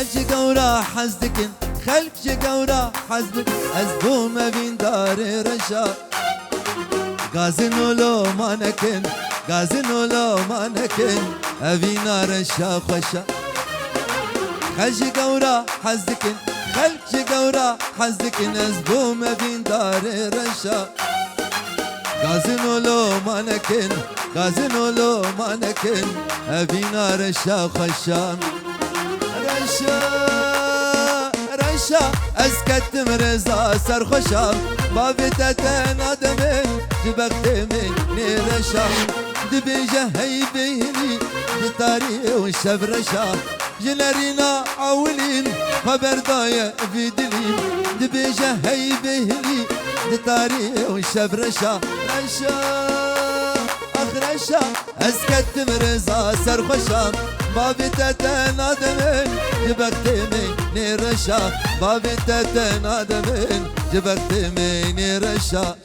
خلج قورا حزدكن خلج قورا حزبك أزبو ما بين دار رشا غازن ولو ما نكن غازن ولو ما نكن أبينا رشا خشا خلج قورا حزدكن خلج قورا حزدكن أزبو ما بين دار رشا غازن ولو ما نكن غازن ولو ما نكن أبينا رشا خشا رشا رشا أسكت مرزا سرخشا بابتتن آدمين جبكتمين نرشا دبيجه هي بيني دتاري والشب رشا جنرينا عولين خبر ضايع في دلي دبيجه هي بيني دتاري والشب رشا رشا رشا أسكت مرزا سرخشا بابي تتن آدمين جبكتمين نرشا بابي تتن آدمين جبكتمين نرشا